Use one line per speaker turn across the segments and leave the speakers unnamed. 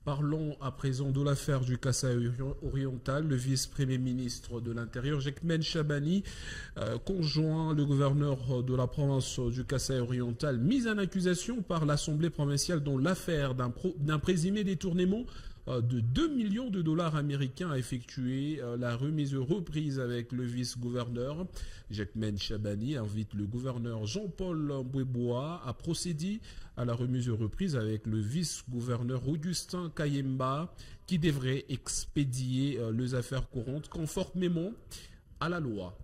Parlons à présent de l'affaire du Kasaï-Oriental. Le vice-premier ministre de l'Intérieur, Jekmen Chabani, conjoint le gouverneur de la province du Kasaï-Oriental, mis en accusation par l'Assemblée provinciale dans l'affaire d'un présumé détournement de 2 millions de dollars américains a effectué la remise reprise avec le vice-gouverneur. Jekmen Chabani invite le gouverneur Jean-Paul Mbouébois à procéder à la remise reprise avec le vice-gouverneur Augustin Kayemba qui devrait expédier les affaires courantes conformément à la loi.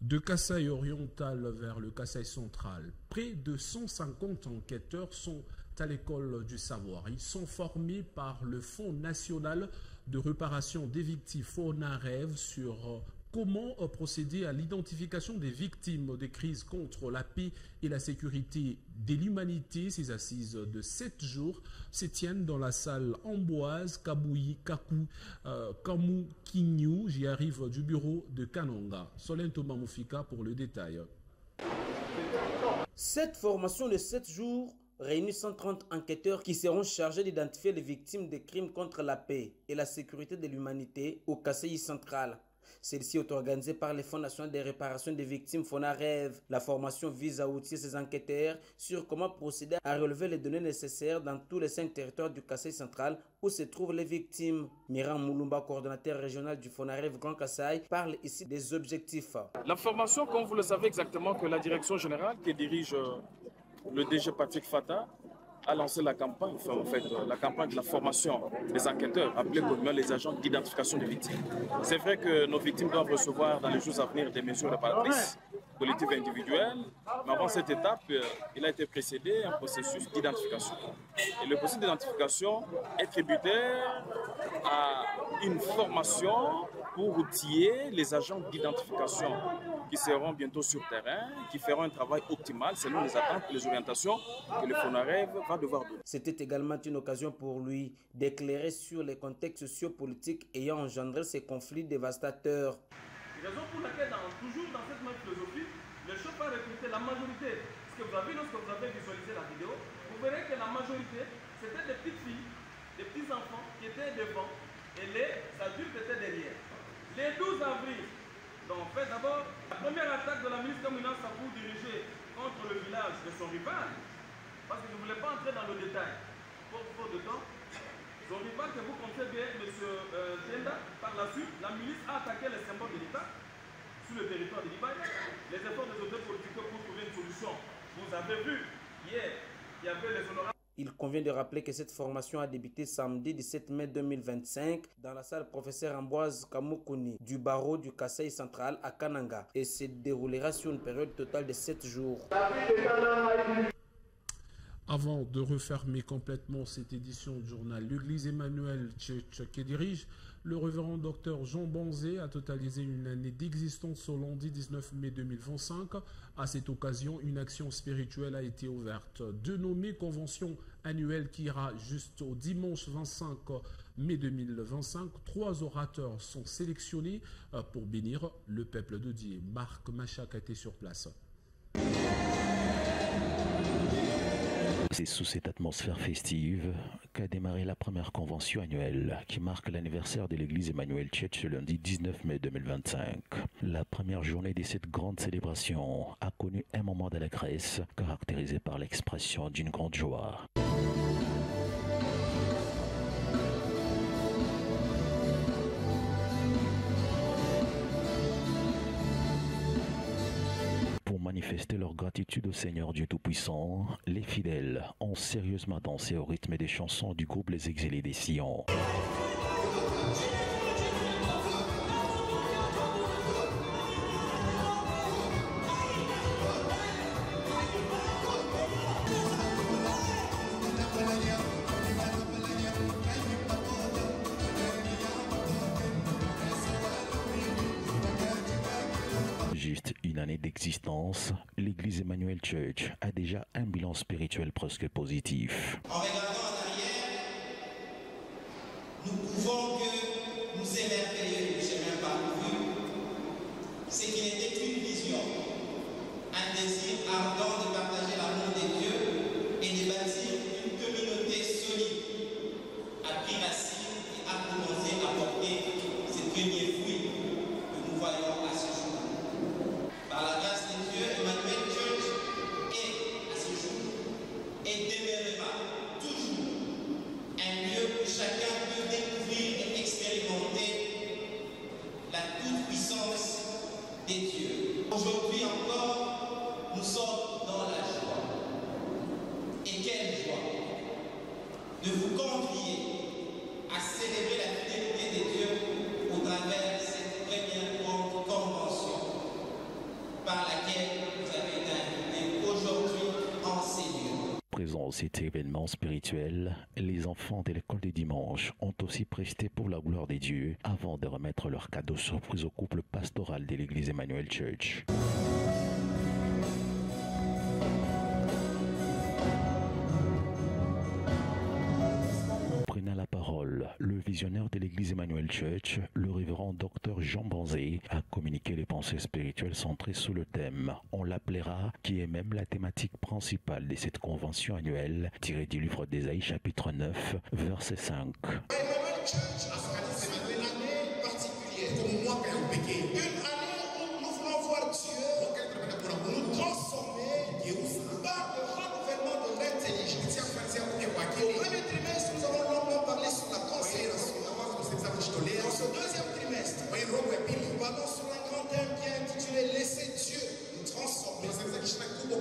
De Kasaï oriental vers le Kasaï central, près de 150 enquêteurs sont à l'école du savoir. Ils sont formés par le Fonds national de réparation des victimes FONAREV sur comment procéder à l'identification des victimes des crises contre la paix et la sécurité de l'humanité. Ces assises de 7 jours se tiennent dans la salle Amboise, Kabouyi, Kakou, Kamou, Kinyu. J'y arrive du bureau de Kananga. Solène Thomas Moufika pour le détail.
Cette formation de 7 jours réunit 130 enquêteurs qui seront chargés d'identifier les victimes des crimes contre la paix et la sécurité de l'humanité au Kasaï central. Celle-ci est organisée par le Fonds national de réparation des victimes FONAREV. La formation vise à outiller ces enquêteurs sur comment procéder à relever les données nécessaires dans tous les 5 territoires du Kasaï central où se trouvent les victimes. Miran Moulumba, coordonnateur régional du FONAREV Grand Kasaï, parle ici des objectifs.
La formation, comme vous le savez exactement, que la direction générale qui dirige le DG Patrick Fata a lancé la campagne, la campagne de la formation des enquêteurs, appelés communément les agents d'identification des victimes. C'est vrai que nos victimes doivent recevoir dans les jours à venir des mesures réparatrices, collectives et individuelles, mais avant cette étape, il a été précédé un processus d'identification. Et le processus d'identification est tributaire à une formation pour outiller les agents d'identification qui seront bientôt sur terrain, qui feront un travail optimal selon les attentes et les orientations que le FONAREV va devoir donner.
C'était également une occasion pour lui d'éclairer sur les contextes sociopolitiques ayant engendré ces conflits dévastateurs.
Raison pour laquelle, toujours dans cette même philosophie, le chef a recruté la majorité. Ce que vous avez, lorsque vous avez visualisé la vidéo, vous verrez que la majorité, c'était des petites filles, des petits enfants qui étaient devant et les adultes étaient derrière. Les 12 avril, donc fait d'abord la première attaque de la ministre Kamina Sabou dirigée contre le village de son rival, parce que je ne voulais pas entrer dans le détail, pour de temps. Son rival, que vous comptez bien, M. Tienda, par la suite, la milice a attaqué les symboles de l'État sur le territoire de l'Ibaï. Les efforts des autorités politiques pour trouver une solution. Vous avez vu, hier, il y avait les honorables.
Il convient de rappeler que cette formation a débuté samedi 17 mai 2025 dans la salle professeur Ambroise Kamoukouni du barreau du Kasaï central à Kananga et se déroulera sur une période totale de 7 jours.
Avant de refermer complètement cette édition du journal, l'Église Emmanuel Church qui dirige le révérend docteur Jean Banzé a totalisé une année d'existence au lundi 19 mai 2025. À cette occasion, une action spirituelle a été ouverte, dénommée Convention annuelle qui ira jusqu'au dimanche 25 mai 2025. 3 orateurs sont sélectionnés pour bénir le peuple de Dieu. Marc Machak a été sur place.
C'est sous cette atmosphère festive qu'a démarré la première convention annuelle qui marque l'anniversaire de l'église Emmanuel Church ce lundi 19 mai 2025. La première journée de cette grande célébration a connu un moment d'allégresse caractérisé par l'expression d'une grande joie. Manifester leur gratitude au Seigneur Dieu Tout-Puissant, les fidèles ont sérieusement dansé au rythme des chansons du groupe Les Exilés des Sion. Juste une année d'existence, l'église Emmanuel Church a déjà un bilan spirituel presque positif.
En regardant en arrière, nous pouvons que nous émerveiller du chemin parcouru, ce qui n'était qu'une vision, un désir ardent de partager l'amour de Dieu et de bâtir de vous convier à célébrer la fidélité de Dieu au travers de cette première grande convention par laquelle vous avez été invités aujourd'hui en ces lieux.
Présents à cet événement spirituel, les enfants de l'école des dimanches ont aussi presté pour la gloire des dieux avant de remettre leur cadeau surprise au couple pastoral de l'église Emmanuel Church. Prenant la parole, le visionnaire de l'église Emmanuel Church, le révérend Dr Jean Banzé, a communiqué les pensées spirituelles centrées sous le thème « On l'appellera », qui est même la thématique principale de cette convention annuelle, tirée du livre d'Ésaïe chapitre 9, verset 5.
Emmanuel Church organise une année particulière, comme moi qui ai un péché. Une année où nous voulons voir Dieu nous transformer par le renouvellement de l'intelligence. Au premier trimestre, nous avons longuement parlé sur la consécration. Dans ce deuxième trimestre, nous parlons sur un grand thème qui est intitulé Laissez Dieu nous transformer. Et cette transformation, nous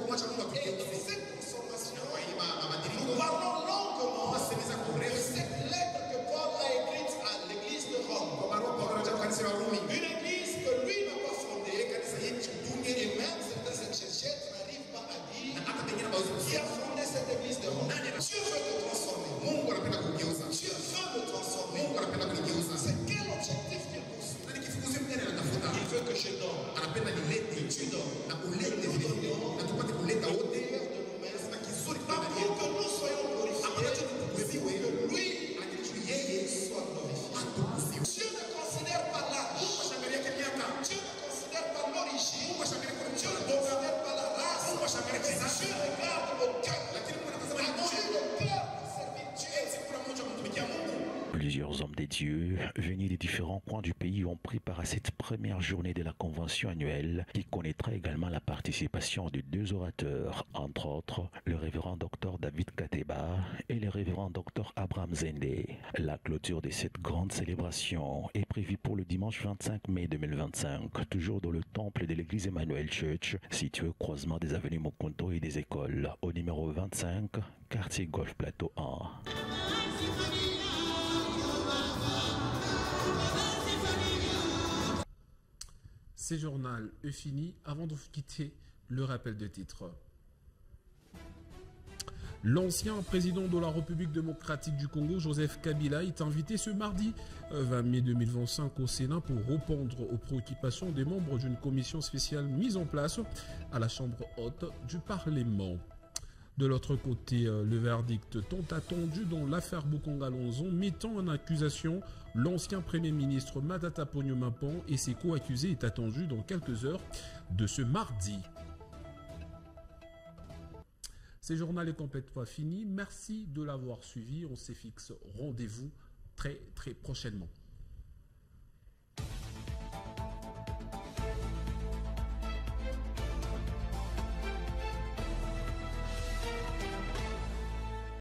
parlons longuement de cette lettre que Paul a écrite à l'église de Rome. Une église que lui n'a pas fondée, et même certains exégètes n'arrivent pas à dire qui a fondé cette église de Rome. Dieu veut te transformer. Dieu veut te transformer. C'est quel objectif qu'il poursuit? Il veut que je donne. Que tu donnes. Au délire de nous-mêmes. Pas pour que nous soyons glorifiés, mais que lui soit glorifié. Dieu ne considère pas l'âge. Dieu ne considère pas l'origine. Dieu ne considère pas la race. Dieu regarde le cœur. Le cœur pour servir Dieu.
Plusieurs hommes des dieux venus des différents coins du pays ont pris part à cette première journée de la convention annuelle qui connaîtra également la participation de deux orateurs, entre autres le révérend Dr David Kateba et le révérend Dr Abraham Zende. La clôture de cette grande célébration est prévue pour le dimanche 25 mai 2025, toujours dans le temple de l'église Emmanuel Church, situé au croisement des avenues Mokunto et des écoles, au numéro 25, quartier Golf Plateau 1.
Ce journal est fini. Avant de vous quitter, le rappel de titre. L'ancien président de la République démocratique du Congo, Joseph Kabila, est invité ce mardi 20 mai 2025 au Sénat pour répondre aux préoccupations des membres d'une commission spéciale mise en place à la Chambre haute du Parlement. De l'autre côté, le verdict tant attendu dans l'affaire Bukonga-Lonzon mettant en accusation l'ancien Premier ministre Matata Ponyo-Mapan et ses co-accusés est attendu dans quelques heures de ce mardi. Ce journal est complètement fini. Merci de l'avoir suivi. On se fixe rendez-vous très prochainement.